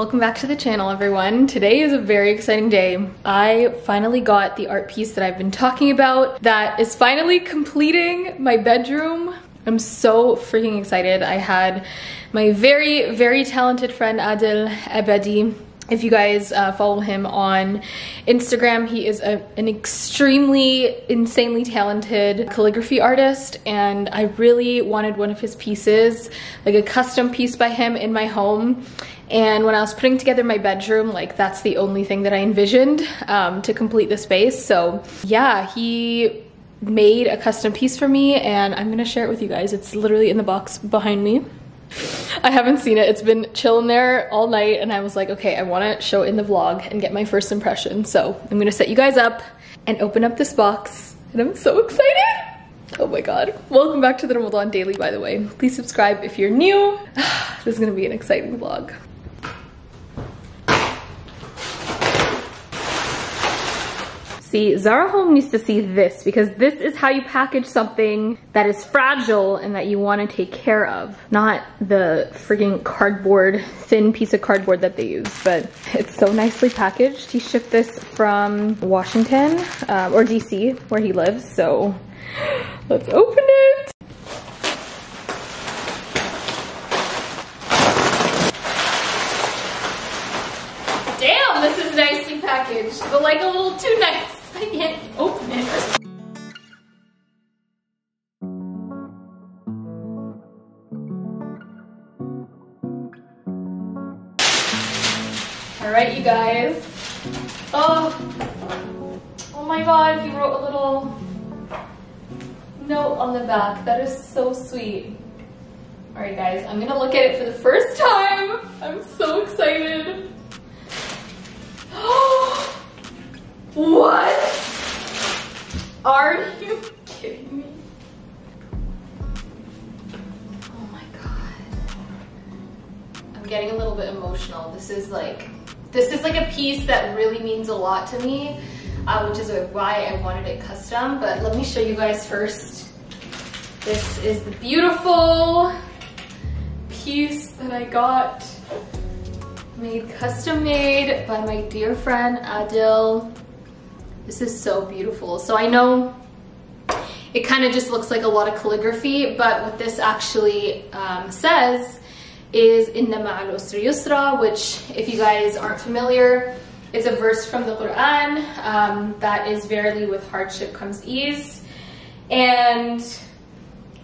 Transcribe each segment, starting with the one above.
Welcome back to the channel, everyone. Today is a very exciting day. I finally got the art piece that I've been talking about that is finally completing my bedroom. I'm so freaking excited. I had my very, very talented friend Adil Abadi. If you guys follow him on Instagram, he is an extremely, insanely talented calligraphy artist, and I really wanted one of his pieces, like a custom piece by him in my home. And when I was putting together my bedroom, like that's the only thing that I envisioned to complete the space. So yeah, he made a custom piece for me and I'm gonna share it with you guys. It's literally in the box behind me. I haven't seen it. It's been chilling there all night and I was like, okay, I want to show it in the vlog and get my first impression. So I'm gonna set you guys up and open up this box and I'm so excited. Oh my god. Welcome back to the Ramadan Daily, by the way. Please subscribe if you're new. This is gonna be an exciting vlog. See, Zara Home needs to see this because this is how you package something that is fragile and that you want to take care of. Not the frigging cardboard, thin piece of cardboard that they use, but it's so nicely packaged. He shipped this from Washington, or DC, where he lives, so let's open it. Damn, this is nicely packaged, but like a little too nice. I can't open it. All right, you guys. Oh my god, he wrote a little note on the back. That is so sweet. All right, guys, I'm gonna look at it for the first time. I'm so excited. What? Are you kidding me? Oh my god. I'm getting a little bit emotional. This is like a piece that really means a lot to me, which is why I wanted it custom. But let me show you guys first. This is the beautiful piece that I got custom made by my dear friend Adil. This is so beautiful. So I know it kind of just looks like a lot of calligraphy, but what this actually says is Inna ma'al usri yusra, which if you guys aren't familiar, it's a verse from the Quran that is verily with hardship comes ease. And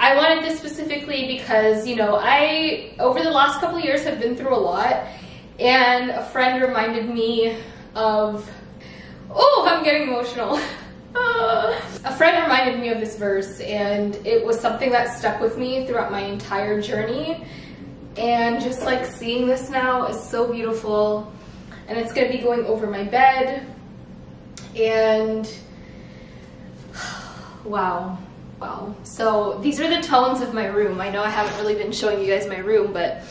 I wanted this specifically because, you know, I, over the last couple of years, have been through a lot. And a friend reminded me of, oh, I'm getting emotional. A friend reminded me of this verse and it was something that stuck with me throughout my entire journey. And just like seeing this now is so beautiful. And it's gonna be going over my bed. And wow. So these are the tones of my room. I know I haven't really been showing you guys my room, but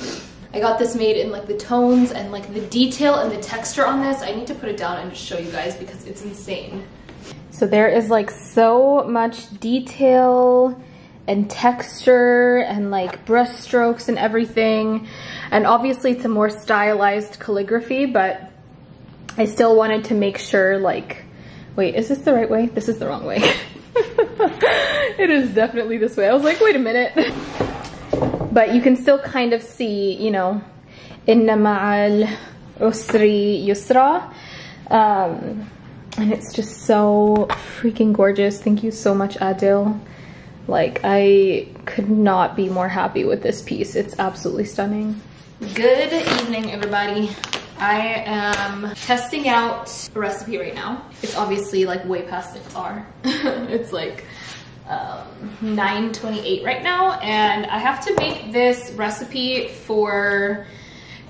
I got this made in like the tones and like the detail and the texture on this. I need to put it down and just show you guys because it's insane. So there is like so much detail and texture and like brush strokes and everything. And obviously it's a more stylized calligraphy, but I still wanted to make sure like, wait, is this the right way? This is the wrong way. It is definitely this way. I was like, wait a minute. But you can still kind of see, you know, Inna ma'al usri yusra. And it's just so freaking gorgeous. Thank you so much, Adil. Like, I could not be more happy with this piece. It's absolutely stunning. Good evening, everybody. I am testing out a recipe right now. It's obviously like way past IFTAR. It's like 9:28 right now, and I have to make this recipe for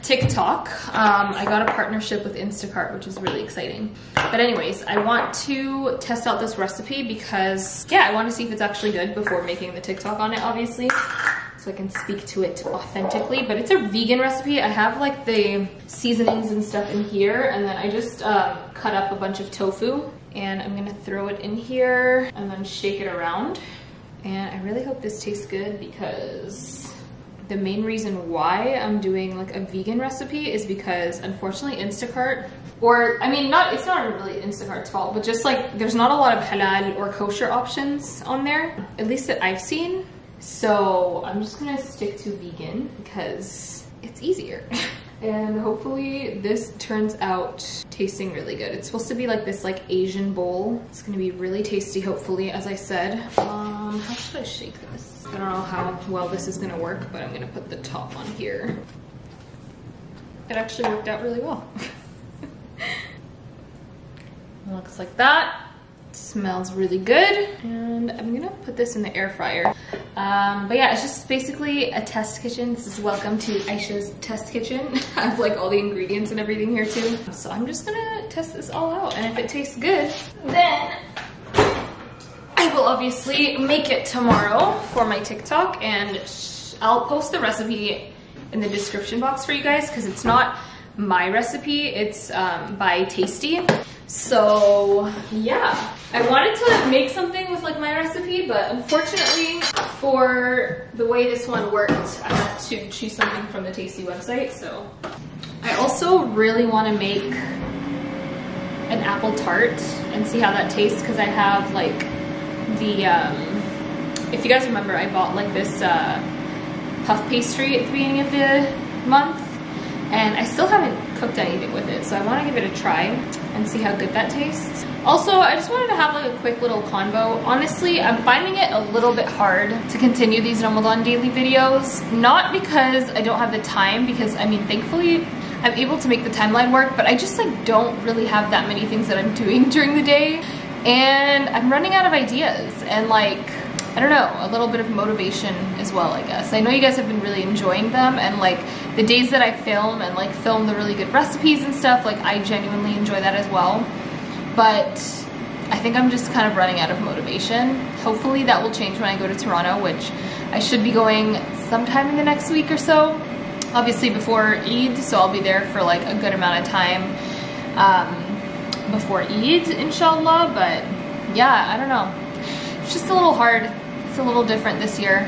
TikTok. I got a partnership with Instacart, which is really exciting. But anyways, I want to test out this recipe because, yeah, I want to see if it's actually good before making the TikTok on it, obviously, so I can speak to it authentically. But it's a vegan recipe. I have like the seasonings and stuff in here, and then I just cut up a bunch of tofu, and I'm gonna throw it in here and then shake it around. And I really hope this tastes good because the main reason why I'm doing like a vegan recipe is because unfortunately Instacart, or I mean, it's not really Instacart's fault, but just like there's not a lot of halal or kosher options on there, at least that I've seen. So I'm just gonna stick to vegan because it's easier. And hopefully this turns out tasting really good. It's supposed to be like this like Asian bowl. It's gonna be really tasty, hopefully, as I said. How should I shake this? I don't know how well this is gonna work, but I'm gonna put the top on here. It actually worked out really well. Looks like that. Smells really good. And I'm gonna put this in the air fryer. But yeah, it's just basically a test kitchen. This is welcome to Aysha's test kitchen. I have like all the ingredients and everything here too. So I'm just gonna test this all out, and if it tastes good, then I will obviously make it tomorrow for my TikTok, and I'll post the recipe in the description box for you guys because it's not my recipe, it's by Tasty. So yeah, I wanted to make something with like my recipe, but unfortunately for the way this one worked, I had to choose something from the Tasty website. So I also really want to make an apple tart and see how that tastes, because I have like the if you guys remember, I bought like this puff pastry at the beginning of the month, and I still haven't cooked anything with it, so I want to give it a try and see how good that tastes. Also, I just wanted to have like a quick little convo. Honestly, I'm finding it a little bit hard to continue these Ramadan daily videos, not because I don't have the time, because I mean, thankfully I'm able to make the timeline work, but I just like don't really have that many things that I'm doing during the day, and I'm running out of ideas and like, I don't know, a little bit of motivation as well, I guess. I know you guys have been really enjoying them, and like the days that I film and like film the really good recipes and stuff, like I genuinely enjoy that as well. But I think I'm just kind of running out of motivation. Hopefully that will change when I go to Toronto, which I should be going sometime in the next week or so. Obviously before Eid, so I'll be there for like a good amount of time before Eid, inshallah. But yeah, I don't know. It's just a little hard. It's a little different this year.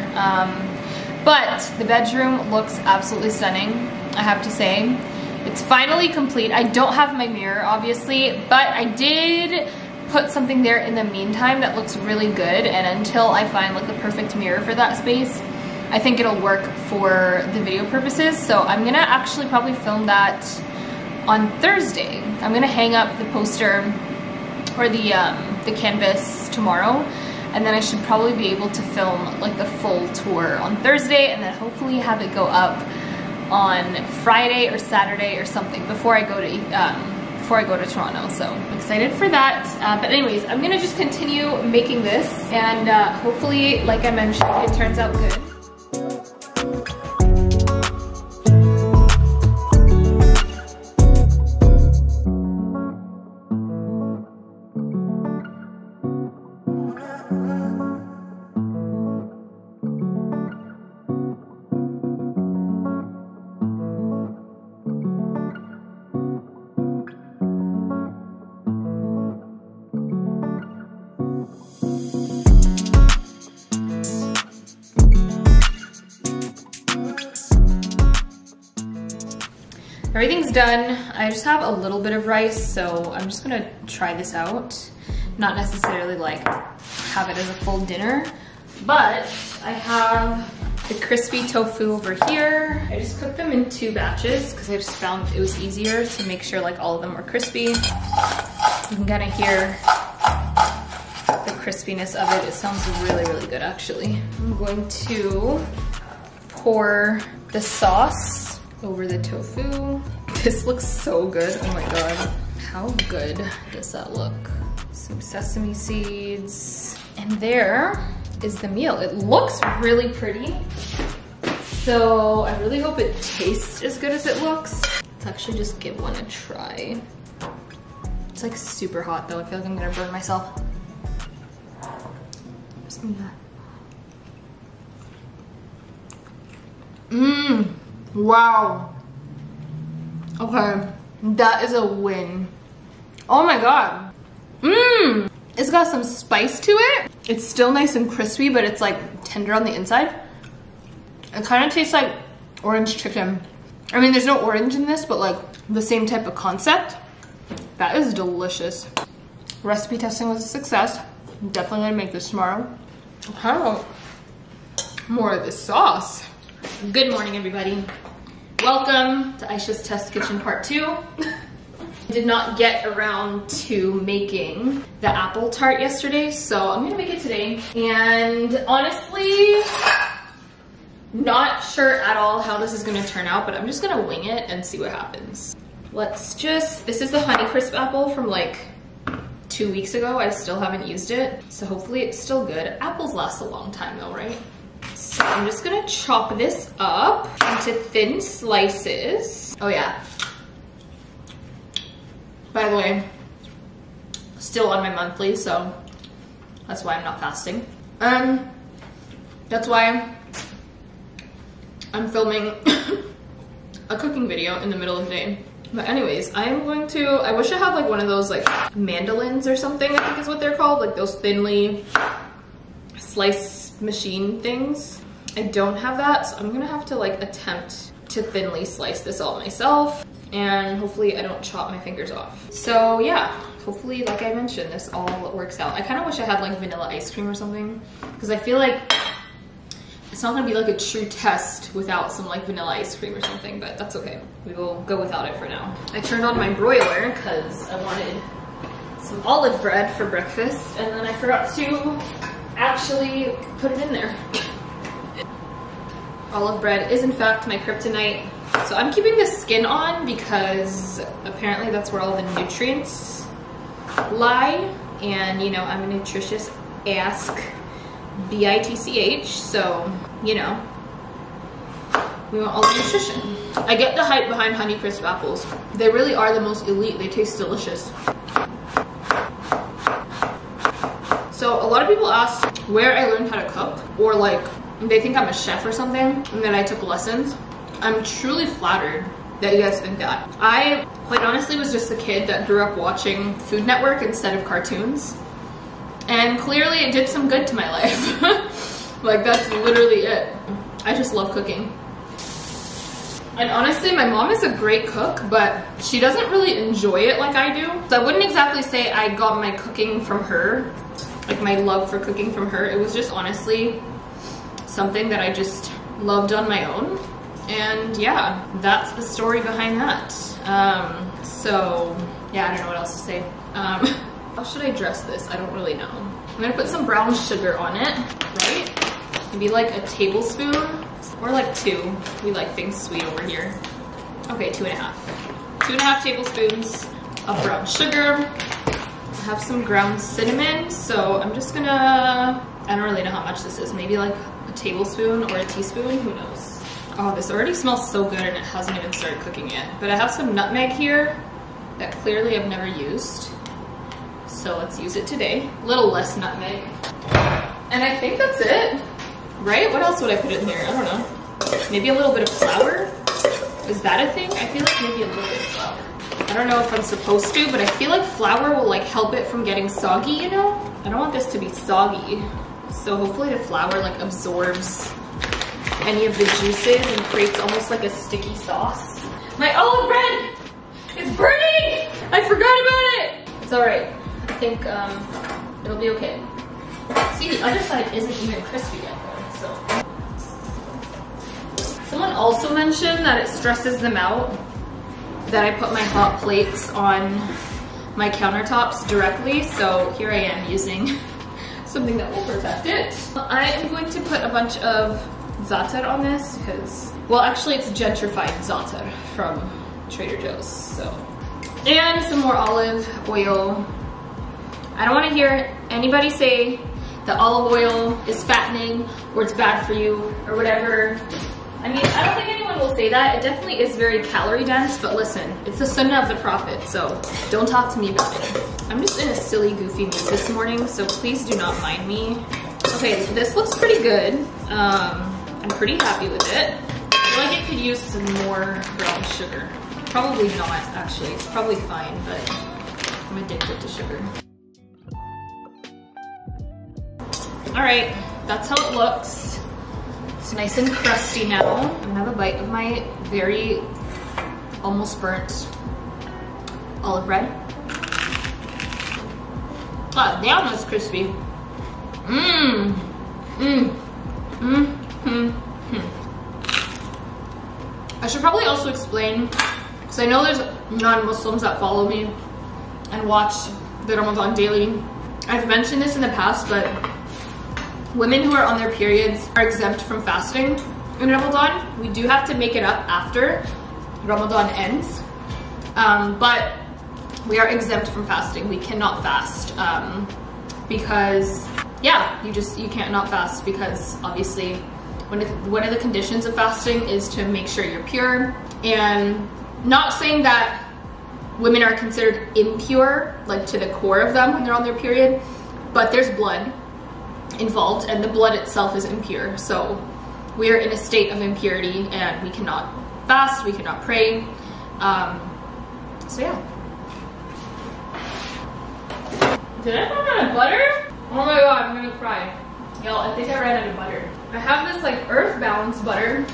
But the bedroom looks absolutely stunning, I have to say. It's finally complete. I don't have my mirror, obviously, but I did put something there in the meantime that looks really good, and until I find like the perfect mirror for that space, I think it'll work for the video purposes. So I'm gonna actually probably film that on Thursday. I'm gonna hang up the poster or the canvas tomorrow, and then I should probably be able to film like the full tour on Thursday, and then hopefully have it go up on Friday or Saturday or something before I go to Toronto. So I'm excited for that. But anyways, I'm gonna just continue making this, and hopefully, like I mentioned, it turns out good. Everything's done. I just have a little bit of rice, so I'm just gonna try this out. Not necessarily like have it as a full dinner, but I have the crispy tofu over here. I just cooked them in 2 batches because I just found it was easier to make sure like all of them were crispy. You can kind of hear the crispiness of it. It sounds really, really good actually. I'm going to pour the sauce over the tofu. This looks so good. Oh my god. How good does that look? Some sesame seeds. And there is the meal. It looks really pretty. So I really hope it tastes as good as it looks. Let's actually just give one a try. It's like super hot though. I feel like I'm gonna burn myself. Mmm. Wow. Okay, that is a win. Oh my god. Mmm. It's got some spice to it. It's still nice and crispy, but it's like tender on the inside. It kind of tastes like orange chicken. I mean, there's no orange in this, but like the same type of concept. That is delicious. Recipe testing was a success. I'm definitely gonna make this tomorrow. How more of this sauce. Good morning, everybody. Welcome to Aysha's Test Kitchen Part 2. Did not get around to making the apple tart yesterday, so I'm gonna make it today. And honestly, not sure at all how this is gonna turn out, but I'm just gonna wing it and see what happens. This is the Honeycrisp apple from like 2 weeks ago. I still haven't used it, so hopefully it's still good. Apples last a long time though, right? So I'm just gonna chop this up into thin slices. Oh yeah. By the way, still on my monthly, so that's why I'm not fasting. That's why I'm filming a cooking video in the middle of the day. But anyways, I wish I had like one of those like mandolins or something, I think is what they're called, like those thinly slice machine things. I don't have that, so I'm gonna have to like attempt to thinly slice this all myself, and hopefully I don't chop my fingers off. So yeah, hopefully, like I mentioned, this all works out. I kind of wish I had like vanilla ice cream or something, because I feel like it's not gonna be like a true test without some like vanilla ice cream or something, but that's okay. We will go without it for now. I turned on my broiler because I wanted some olive bread for breakfast, and then I forgot to actually put it in there. Olive bread is in fact my kryptonite. So I'm keeping the skin on because apparently that's where all the nutrients lie. And you know, I'm a nutritious ass bitch, so you know, we want all the nutrition. I get the hype behind Honeycrisp apples. They really are the most elite. They taste delicious. So a lot of people ask where I learned how to cook, or like they think I'm a chef or something and that I took lessons. I'm truly flattered that you guys think that. I quite honestly was just a kid that grew up watching Food Network instead of cartoons, and clearly it did some good to my life. Like that's literally it. I just love cooking. And honestly, my mom is a great cook, but she doesn't really enjoy it like I do. So I wouldn't exactly say I got my cooking from her, like my love for cooking from her. It was just honestly something that I just loved on my own. And yeah, that's the story behind that. So yeah, I don't know what else to say. How should I dress this? I don't really know. I'm gonna put some brown sugar on it, right? Maybe like a tablespoon or like 2. We like things sweet over here. Okay, 2.5. 2.5 tablespoons of brown sugar. I have some ground cinnamon, so I'm just gonna, I don't really know how much this is, maybe like a tablespoon or a teaspoon, who knows. Oh, this already smells so good and it hasn't even started cooking yet. But I have some nutmeg here that clearly I've never used, so let's use it today. A little less nutmeg. And I think that's it, right? What else would I put in here? I don't know. Maybe a little bit of flour? Is that a thing? I feel like maybe a little bit of flour. I don't know if I'm supposed to, but I feel like flour will like help it from getting soggy, you know? I don't want this to be soggy. So hopefully the flour like absorbs any of the juices and creates almost like a sticky sauce. My olive bread is burning! I forgot about it! It's all right. I think it'll be okay. See, the other side isn't even crispy yet though, so. Someone also mentioned that it stresses them out that I put my hot plates on my countertops directly, so here I am using something that will protect it. I am going to put a bunch of za'atar on this because, well, actually it's gentrified za'atar from Trader Joe's, so. And some more olive oil. I don't want to hear anybody say that olive oil is fattening or it's bad for you or whatever. I mean, I don't think anyone will say that. It definitely is very calorie dense, but listen, it's the sunnah of the prophet, so don't talk to me about it. I'm just in a silly, goofy mood this morning, so please do not mind me. Okay, this looks pretty good. I'm pretty happy with it. I feel like it could use some more brown sugar. Probably not, actually. It's probably fine, but I'm addicted to sugar. All right, that's how it looks. It's nice and crusty now. I'm gonna have a bite of my very almost burnt olive bread. Oh, damn, that's crispy. Mmm. Mmm. Mmm. Mmm. I should probably also explain, because I know there's non-Muslims that follow me and watch the Ramadan daily. I've mentioned this in the past, but women who are on their periods are exempt from fasting in Ramadan. We do have to make it up after Ramadan ends, but we are exempt from fasting. We cannot fast because, yeah, you can't not fast, because obviously one of the conditions of fasting is to make sure you're pure. And not saying that women are considered impure, like to the core of them when they're on their period, but there's blood involved and the blood itself is impure. So we are in a state of impurity and we cannot fast, we cannot pray. So yeah. Did I run out of butter? Oh my god, I'm gonna cry. Y'all, I think I ran out of butter. I have this like Earth Balance butter,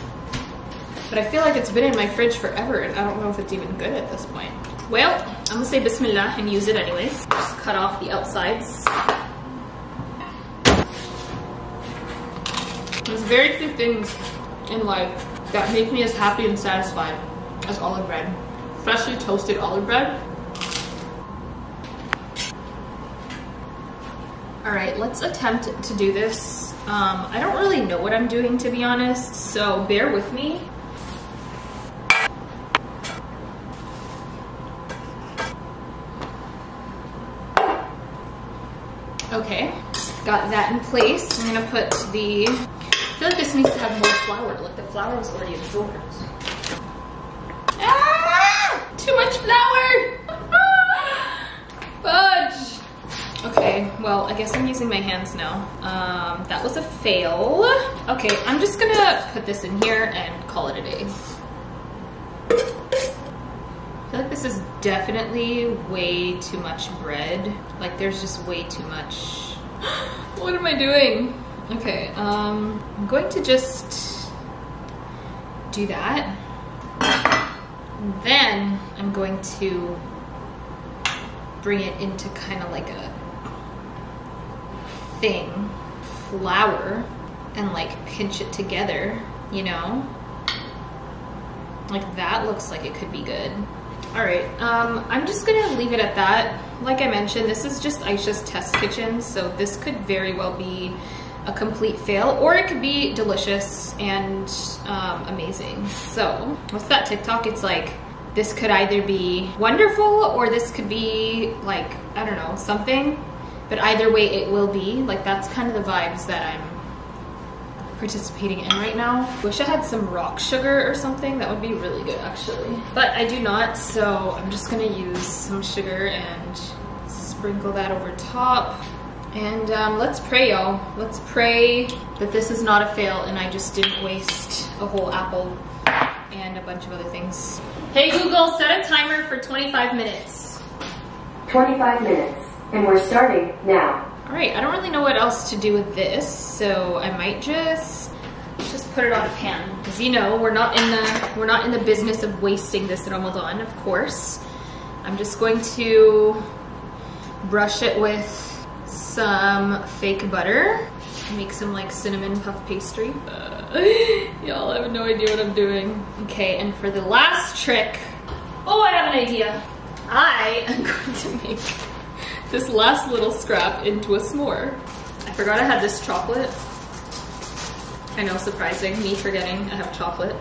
but I feel like it's been in my fridge forever and I don't know if it's even good at this point. Well, I'm gonna say Bismillah and use it anyways. Just cut off the outsides. There's very few things in life that make me as happy and satisfied as olive bread. Freshly toasted olive bread. All right, let's attempt to do this. I don't really know what I'm doing, to be honest, so bear with me. Okay, got that in place. I'm gonna put the, I feel like this needs to have more flour, like the flour is already absorbed. Ah! Too much flour! Fudge! Okay, well, I guess I'm using my hands now. That was a fail. Okay, I'm just gonna put this in here and call it a day. I feel like this is definitely way too much bread. Like there's just way too much. What am I doing? Okay, I'm going to just do that. And then I'm going to bring it into kind of like a thing, flour, and like pinch it together, you know? Like that looks like it could be good. All right, I'm just gonna leave it at that. Like I mentioned, this is just Aysha's test kitchen, so this could very well be a complete fail, or it could be delicious and amazing. So, what's that TikTok? It's like, this could either be wonderful or this could be like, I don't know, something. But either way, it will be. Like, that's kind of the vibes that I'm participating in right now. Wish I had some rock sugar or something. That would be really good, actually. But I do not, so I'm just gonna use some sugar and sprinkle that over top. And let's pray, y'all. Let's pray that this is not a fail and I just didn't waste a whole apple and a bunch of other things. Hey Google, set a timer for 25 minutes. 25 minutes. And we're starting now. All right, I don't really know what else to do with this, so I might just put it on a pan, because you know we're not in the business of wasting this Ramadan, of course. I'm just going to brush it with some fake butter, make some like cinnamon puff pastry. Y'all, I have no idea what I'm doing. Okay, and for the last trick, oh, I have an idea. I am going to make this last little scrap into a s'more. I forgot I had this chocolate. I know, surprising, me forgetting I have chocolate.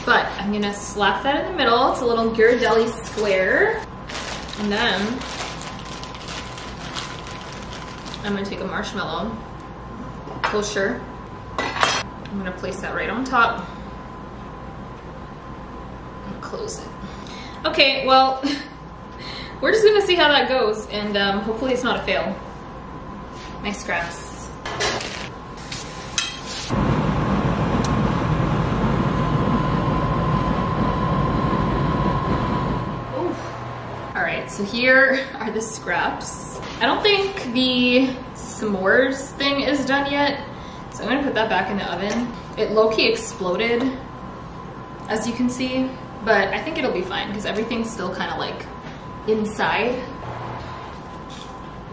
But I'm gonna slap that in the middle. It's a little ghirardelli square. And then I'm gonna take a marshmallow, kosher. I'm gonna place that right on top. And close it. Okay, well, we're just gonna see how that goes, and hopefully it's not a fail. Nice scraps. All right, so here are the scraps. I don't think the s'mores thing is done yet, So I'm gonna put that back in the oven. It low-key exploded, as you can see, but I think it'll be fine because everything's still kind of like inside.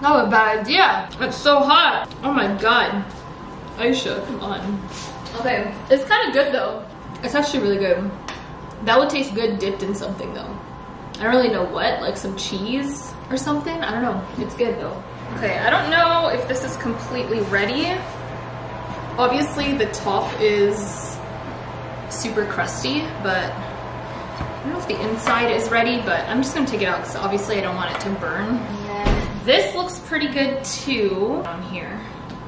Not a bad idea. It's so hot. Oh my God. Aysha, come on. Okay, it's kind of good though. It's actually really good. That would taste good dipped in something though. I don't really know what, like some cheese or something. I don't know. It's good though. Okay, I don't know if this is completely ready. Obviously the top is super crusty, but I don't know if the inside is ready, but I'm just gonna take it out because obviously I don't want it to burn. And this looks pretty good too on here.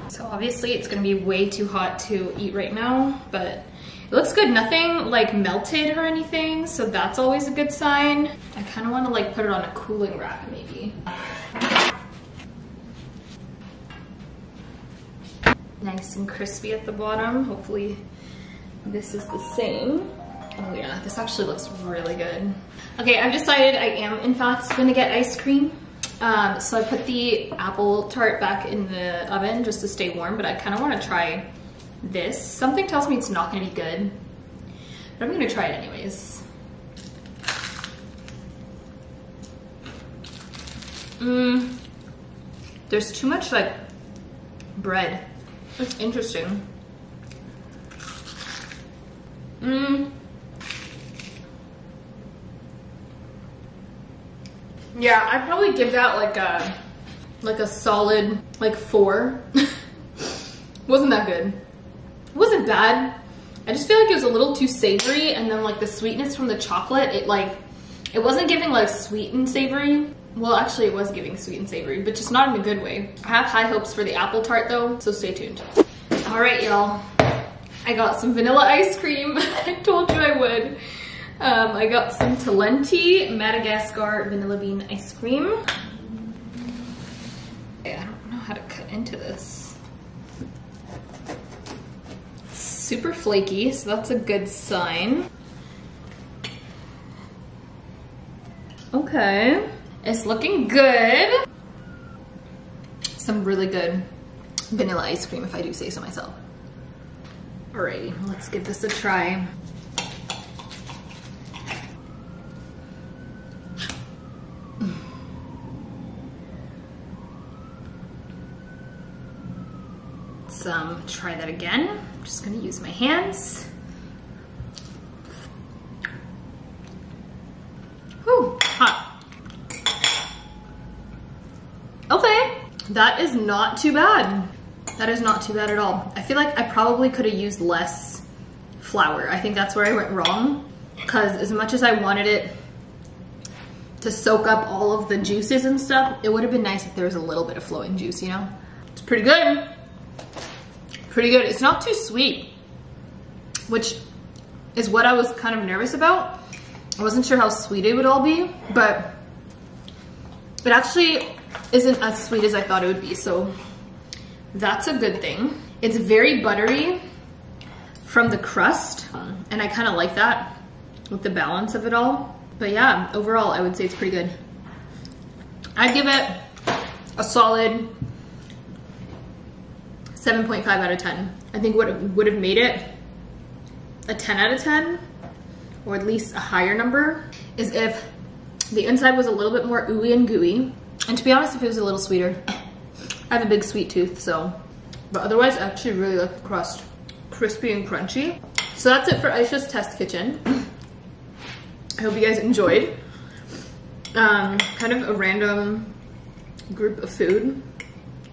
So obviously it's gonna be way too hot to eat right now, but it looks good. Nothing like melted or anything, so that's always a good sign. I kind of want to like put it on a cooling rack maybe. Nice and crispy at the bottom. Hopefully this is the same. Oh yeah, this actually looks really good. Okay, I've decided I am in fact gonna get ice cream. So I put the apple tart back in the oven just to stay warm, but I kind of want to try this. Something tells me it's not gonna be good, but I'm gonna try it anyways. There's too much like bread. It's interesting. Yeah, I'd probably give that like a solid like 4. Wasn't that good. It wasn't bad. I just feel like it was a little too savory, and then like the sweetness from the chocolate, it wasn't giving like sweet and savory. Well, actually it was giving sweet and savory, but just not in a good way. I have high hopes for the apple tart though, so stay tuned. All right, y'all. I got some vanilla ice cream. I told you I would. I got some Talenti Madagascar vanilla bean ice cream. Okay, I don't know how to cut into this. It's super flaky, so that's a good sign. Okay, it's looking good. Some really good vanilla ice cream, if I do say so myself. Alrighty, let's give this a try. Try that again. I'm just gonna use my hands. Whew, hot. Okay, that is not too bad. That is not too bad at all. I feel like I probably could have used less flour. I think that's where I went wrong, because as much as I wanted it to soak up all of the juices and stuff, it would have been nice if there was a little bit of flowing juice, you know? It's pretty good. Pretty good. It's not too sweet, which is what I was kind of nervous about. I wasn't sure how sweet it would all be, but it actually isn't as sweet as I thought it would be, so that's a good thing. It's very buttery from the crust, and I kind of like that with the balance of it all. But yeah, overall, I would say it's pretty good. I'd give it a solid 7.5 out of 10. I think what would have made it a 10 out of 10, or at least a higher number, is if the inside was a little bit more ooey and gooey. And to be honest, if it was a little sweeter. I have a big sweet tooth, so. But otherwise, I actually really like the crust. Crispy and crunchy. So that's it for Aysha's test kitchen. I hope you guys enjoyed. Kind of a random group of food.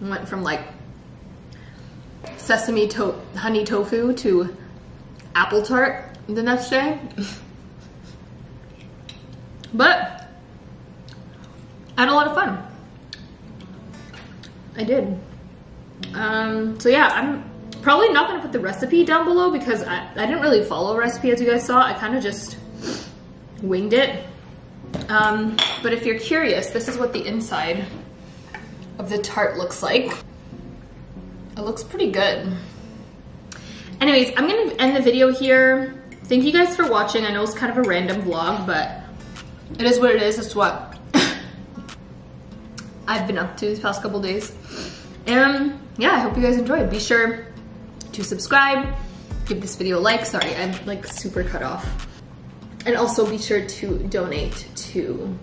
Went from like sesame honey tofu to apple tart the next day. But I had a lot of fun. I did. So yeah, I'm probably not gonna put the recipe down below because I didn't really follow a recipe, as you guys saw. I kind of just winged it. But if you're curious, this is what the inside of the tart looks like. It looks pretty good. Anyways, I'm gonna end the video here. Thank you guys for watching. I know it's kind of a random vlog, but it is what it is. It's what I've been up to these past couple days. And yeah, I hope you guys enjoyed. Be sure to subscribe, give this video a like. Sorry, I'm like super cut off. And also be sure to donate to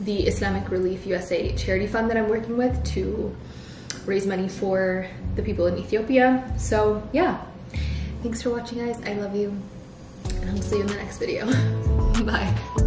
the Islamic Relief USA charity fund that I'm working with to raise money for the people in Ethiopia. So yeah, thanks for watching guys. I love you and I'll see you in the next video. Bye.